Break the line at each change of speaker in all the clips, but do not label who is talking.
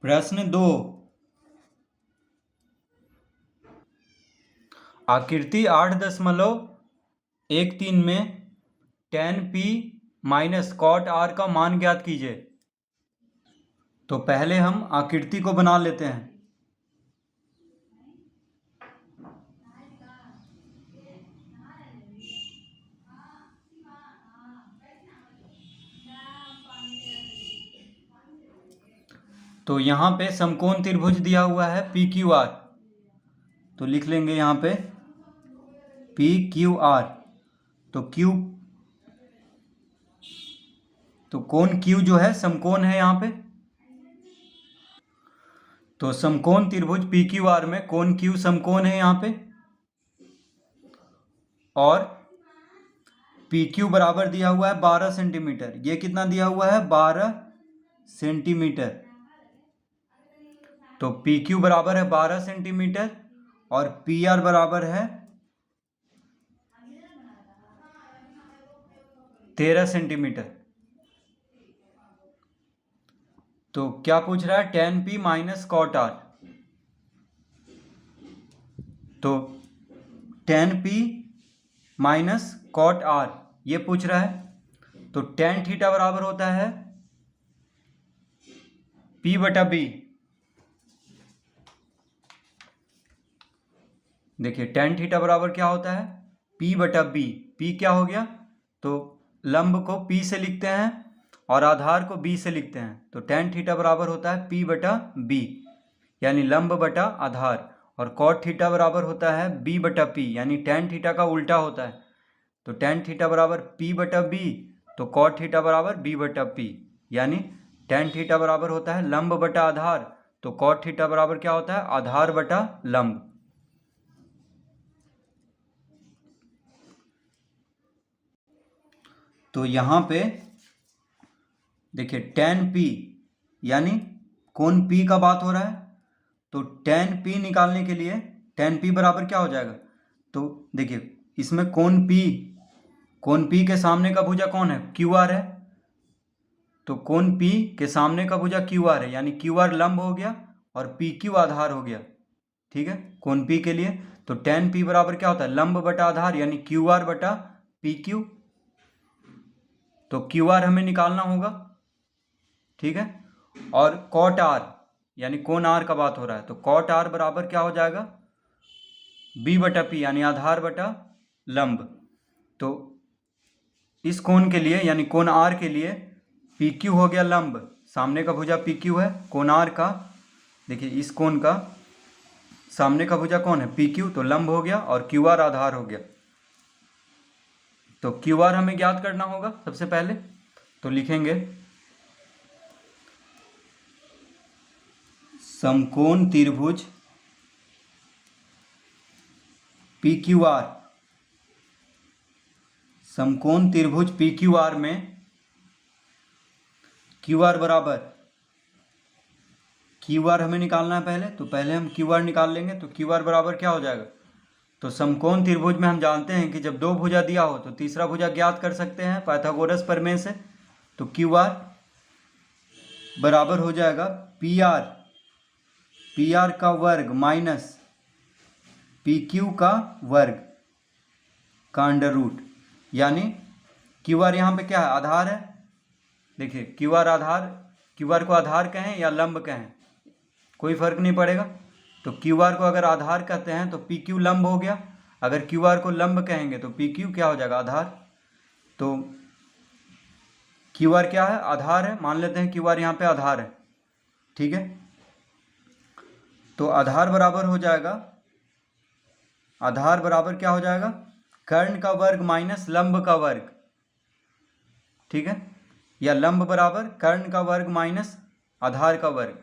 प्रश्न 2। आकृति 8.13 में tan p minus cot r का मान ज्ञात कीजिए। तो पहले हम आकृति को बना लेते हैं। तो यहाँ पे समकोण त्रिभुज दिया हुआ है PQR, तो लिख लेंगे यहाँ पे PQR। तो कोण Q जो है समकोण है यहाँ पे। तो समकोण त्रिभुज PQR में कोण Q समकोण है यहाँ पे, और PQ बराबर दिया हुआ है 12 सेंटीमीटर। ये कितना दिया हुआ है? 12 सेंटीमीटर। तो PQ बराबर है 12 सेंटीमीटर और PR बराबर है 13 सेंटीमीटर। तो क्या पूछ रहा है? tan p minus cot r। तो tan p minus cot r ये पूछ रहा है। तो tan थीटा बराबर होता है p बटा b। देखिए tan थीटा बराबर क्या होता है? p बटा b। p क्या हो गया? तो लंब को p से लिखते हैं और आधार को b से लिखते हैं। तो tan थीटा बराबर होता है p बटा b, यानी लंब बटा आधार। और cot थीटा बराबर होता है b बटा p, यानी tan थीटा का उल्टा होता है। तो tan थीटा बराबर p बटा b, तो cot थीटा बराबर b बटा p, यानी tan थीटा बराबर होता है लंब बटा आधार। तो cot थीटा बराबर क्या होता है? आधार बटा लंब। तो यहाँ पे देखिए tan p यानी कोण p का बात हो रहा है। तो tan p निकालने के लिए tan p बराबर क्या हो जाएगा? तो देखिए इसमें कोण p के सामने का भुजा कौन है? QR है। तो कोण p के सामने का भुजा QR है, यानी QR लंब हो गया और PQ आधार हो गया। ठीक है, कोण p के लिए। तो tan p बराबर क्या होता है? लंब बटा आधार, यानी QR बटा PQ। तो QR हमें निकालना होगा। ठीक है, और cot r यानी कोण r का बात हो रहा है। तो cot r बराबर क्या हो जाएगा? b बटा p, यानी आधार बटा लंब। तो इस कोण के लिए यानी कोण r के लिए PQ हो गया लंब, सामने का भुजा PQ है। कोण r का देखिए इस कोण का सामने का भुजा कौन है? PQ, तो लंब हो गया और QR आधार हो गया। तो QR हमें ज्ञात करना होगा सबसे पहले। तो लिखेंगे समकोण त्रिभुज PQR। समकोण त्रिभुज PQR में QR बराबर, QR हमें निकालना है पहले। तो पहले हम QR निकाल लेंगे। तो QR बराबर क्या हो जाएगा? तो समकोण त्रिभुज में हम जानते हैं कि जब दो भुजा दिया हो तो तीसरा भुजा ज्ञात कर सकते हैं पाइथागोरस प्रमेय से। तो QR बराबर हो जाएगा PR का वर्ग माइनस PQ का वर्ग का अंडर रूट, यानी QR यहाँ पे क्या है? आधार है। देखिए QR को आधार कहें या लंब कहें कोई फर्क नहीं पड़ेगा। तो QR को अगर आधार कहते हैं तो PQ लंब हो गया। अगर QR को लंब कहेंगे तो PQ क्या हो जाएगा? आधार। तो QR क्या है? आधार है। मान लेते हैं QR यहाँ पे आधार है। ठीक है, तो आधार बराबर हो जाएगा, आधार बराबर क्या हो जाएगा? कर्ण का वर्ग माइनस लंब का वर्ग। ठीक है, या लंब बराबर कर्ण का वर्ग माइनस आधार का वर्ग।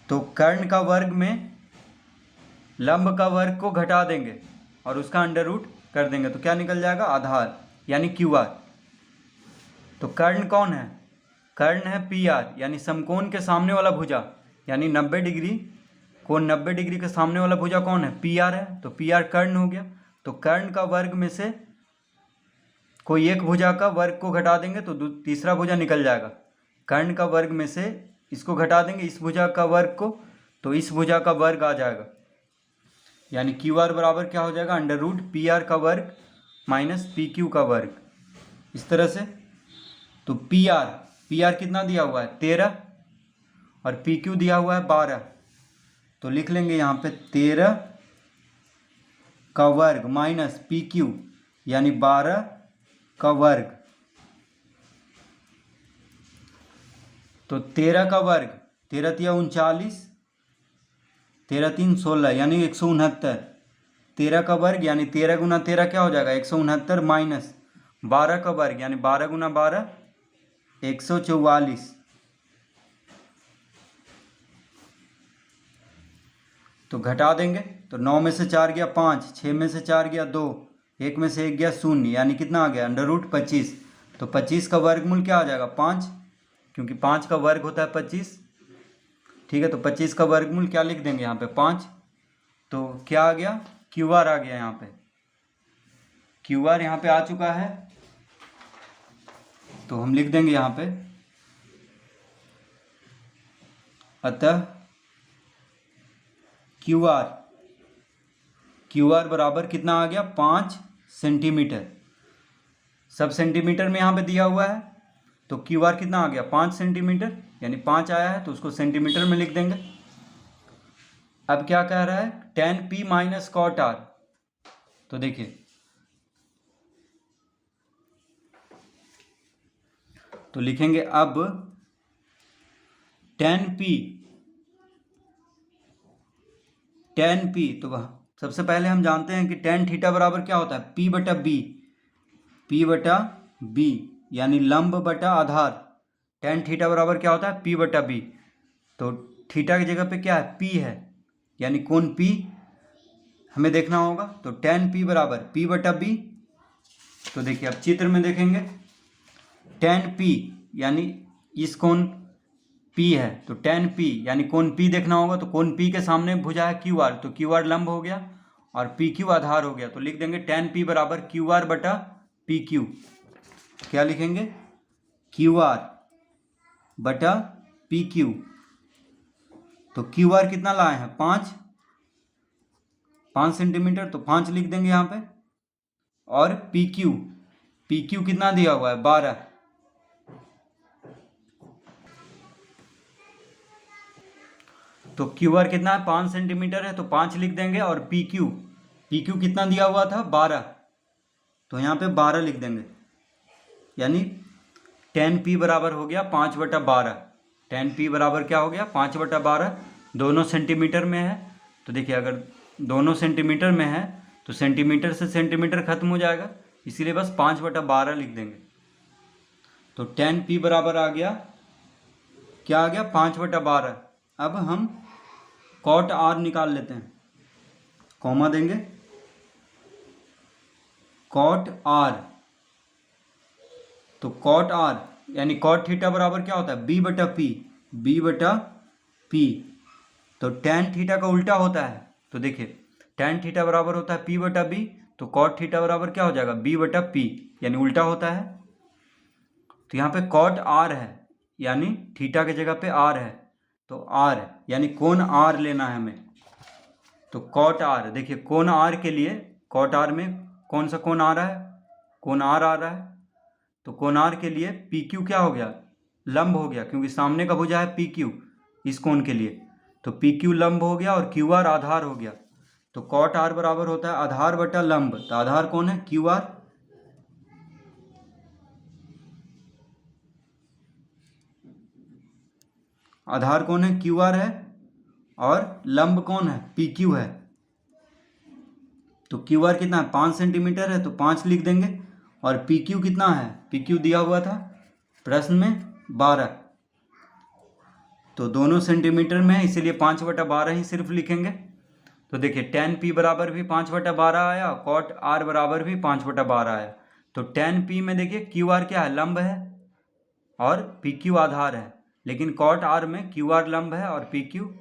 तो कर्ण का वर्ग में लंब का वर्ग को घटा देंगे और उसका अंडर रूट कर देंगे, तो क्या निकल जाएगा? आधार, यानी QR। तो कर्ण कौन है? कर्ण है PR, यानी समकोण के सामने वाला भुजा, यानी 90 डिग्री, कोण 90 डिग्री के सामने वाला भुजा कौन है? PR है। तो PR कर्ण हो गया। तो कर्ण का वर्ग में से कोई एक भुजा का वर्ग को घटा देंगे तो तीसरा भुजा निकल जाएगा। कर्ण का वर्ग में से इसको घटा देंगे, इस भुजा का वर्ग को, तो इस भुजा का वर्ग आ जाएगा। यानी क्यू आर बराबर क्या हो जाएगा, अंडर रूट पी आर का वर्ग माइनस पी क्यू का वर्ग, इस तरह से। तो पी आर कितना दिया हुआ है 13 और पी क्यू दिया हुआ है 12, तो लिख लेंगे यहाँ पे 13 का वर्ग माइनस पी क्यू यानी 12 का वर्ग। तो 13 का वर्ग, 13 तिया 39, 13 3 16 यानी 169। 13 का वर्ग यानी 13 गुना 13 क्या हो जाएगा 169 माइनस 12 का वर्ग यानी 12 गुना 12 144। तो घटा देंगे तो 9 में से 4 गया 5, 6 में से 4 गया 2, 1 में से 1 गया 0, यानी कितना आ गया अंडर रूट 25। तो 25 का वर्गमूल क्या आ जाएगा 5, क्योंकि 5 का वर्ग होता है 25। ठीक है, तो 25 का वर्गमूल क्या लिख देंगे यहाँ पे 5। तो क्या आ गया क्यू आर आ गया, यहाँ पे क्यू आर यहाँ पे आ चुका है। तो हम लिख देंगे यहाँ पे अतः क्यू आर बराबर कितना आ गया 5 सेंटीमीटर। सब सेंटीमीटर में यहाँ पे दिया हुआ है, तो क्यू आर कितना आ गया 5 सेंटीमीटर, यानी 5 आया है तो उसको सेंटीमीटर में लिख देंगे। अब क्या कह रहा है tan p minus cot R. तो देखिए तो लिखेंगे अब tan p, तो सबसे पहले हम जानते हैं कि tan थीटा बराबर क्या होता है p बटा b यानी लंब बटा आधार। tan थीटा बराबर क्या होता है p बटा b। तो थीटा की जगह पे क्या है p है, यानी कोण p हमें देखना होगा। तो tan p बराबर p बटा b। तो देखिए अब चित्र में देखेंगे tan p यानी इस कोण P है, तो tan P यानी कोण P देखना होगा। तो कोण P के सामने भुजा है QR, तो QR लंब हो गया और PQ आधार हो गया। तो लिख देंगे tan P बराबर QR बटा PQ। क्या लिखेंगे QR बटा PQ। तो QR कितना लाए हैं 5 सेंटीमीटर, तो 5 लिख देंगे यहाँ पे। और PQ कितना दिया हुआ है 12। तो क्यू आर कितना है 5 सेंटीमीटर है, तो 5 लिख देंगे। और पी क्यू कितना दिया हुआ था 12, तो यहाँ पे 12 लिख देंगे। यानी tan p बराबर हो गया 5/12। tan p बराबर क्या हो गया 5/12। दोनों सेंटीमीटर में है, तो देखिए अगर दोनों सेंटीमीटर में है तो सेंटीमीटर से सेंटीमीटर खत्म हो जाएगा, इसीलिए बस 5/12 लिख देंगे। तो tan p बराबर आ गया, क्या आ गया 5/12। अब हम कॉट आर निकाल लेते हैं, कॉमा देंगे कॉट आर। तो कॉट आर यानी कॉट थीटा बराबर क्या होता है b बटा p। तो tan थीटा का उल्टा होता है, तो देखिए tan थीटा बराबर होता है p बटा b, तो कॉट थीटा बराबर क्या हो जाएगा b बटा p, यानी उल्टा होता है। तो यहाँ पे कॉट आर है, यानी थीटा की जगह पे आर है, तो आर यानी कोण आर लेना है हमें। तो कॉट आर, देखिए कोण आर के लिए कॉट आर में कौन सा कोण आ रहा है, कोण आर आ रहा है। तो कोण आर के लिए पी क्यू क्या हो गया लंब हो गया, क्योंकि सामने का भुजा है पी क्यू इस कोण के लिए, तो पी क्यू लंब हो गया और क्यू आर आधार हो गया। तो कॉट आर बराबर होता है आधार बटा लंब। तो आधार कौन है क्यू आर, आधार कौन है क्यू आर है, और लंब कौन है पी क्यू है। तो क्यू आर कितना है 5 सेंटीमीटर है, तो 5 लिख देंगे। और पी क्यू कितना है, पी क्यू दिया हुआ था प्रश्न में 12, तो दोनों सेंटीमीटर में है, इसीलिए 5/12 ही सिर्फ लिखेंगे। तो देखिए tan p बराबर भी 5/12 आया, कॉट r बराबर भी 5/12 आया। तो tan p में देखिए क्यू आर क्या है लंब है और पी क्यू आधार है, लेकिन कॉट आर में क्यू आर लंब है और पी क्यू,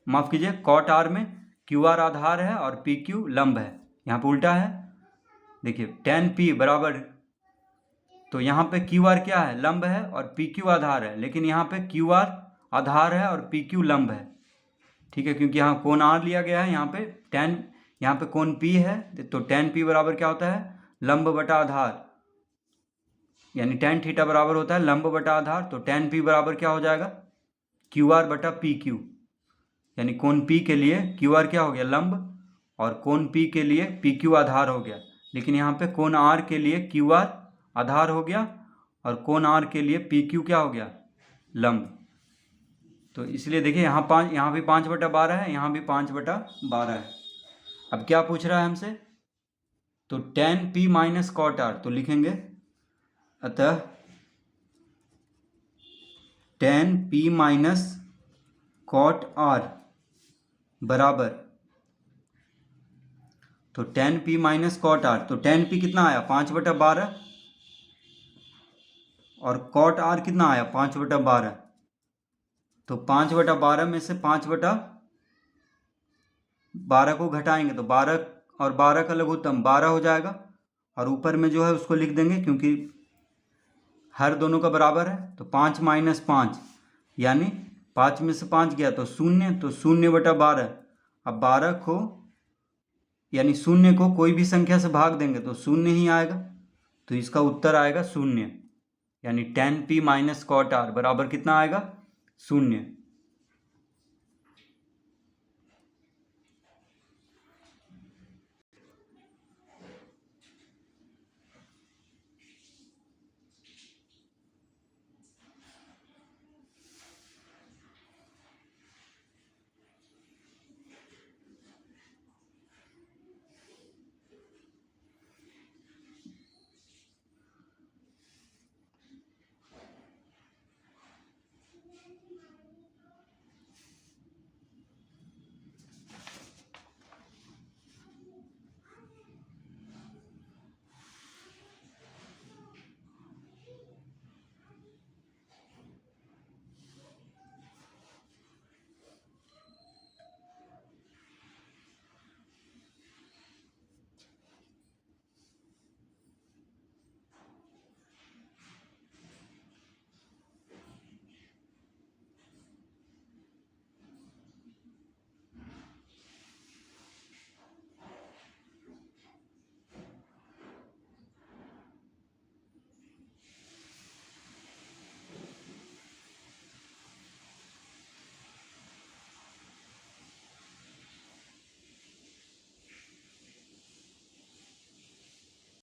माफ कीजिए कॉट आर में क्यू आर आधार है और पी क्यू लंब है, यहाँ पे उल्टा है। देखिए tan p बराबर तो यहाँ पे क्यू आर क्या है, लंब है, और पी क्यू आधार है, लेकिन यहाँ पे क्यू आर आधार है और पी क्यू लंब है। ठीक है, क्योंकि यहाँ कोण आर लिया गया है, यहाँ पे टेन, यहाँ पे कोण पी है, तो टेन पी बराबर क्या होता है, लंब बटा आधार, यानी टेन थीटा बराबर होता है लंब बटा आधार। तो टेन पी बराबर क्या हो जाएगा, क्यू आर बटा पी क्यू, यानी कोण पी के लिए क्यू आर क्या हो गया, लंब, और कोण पी के लिए पी क्यू आधार हो गया। लेकिन यहाँ पे कोण आर के लिए क्यू आर आधार हो गया और कोण आर के लिए पी क्यू क्या हो गया, लंब। तो इसलिए देखिए यहाँ भी 5/12 है, यहाँ भी 5/12 है। अब क्या पूछ रहा है हमसे, तो tan P minus cot R, तो लिखेंगे अतः tan P minus cot R बराबर, तो tan P minus cot R, तो टेन पी कितना आया 5/12 और कॉट आर कितना आया 5/12। तो 5/12 में से 5/12 को घटाएंगे तो 12 और 12 का लघुत्तम 12 हो जाएगा, और ऊपर में जो है उसको लिख देंगे क्योंकि हर दोनों का बराबर है। तो 5 माइनस 5 यानी 5 में से 5 गया तो 0, तो 0/12। अब 12 को यानी 0 को कोई भी संख्या से भाग देंगे तो 0 ही आएगा, तो इसका उत्तर आएगा 0, यानी tan P minus cot R बराबर कितना आएगा, 0।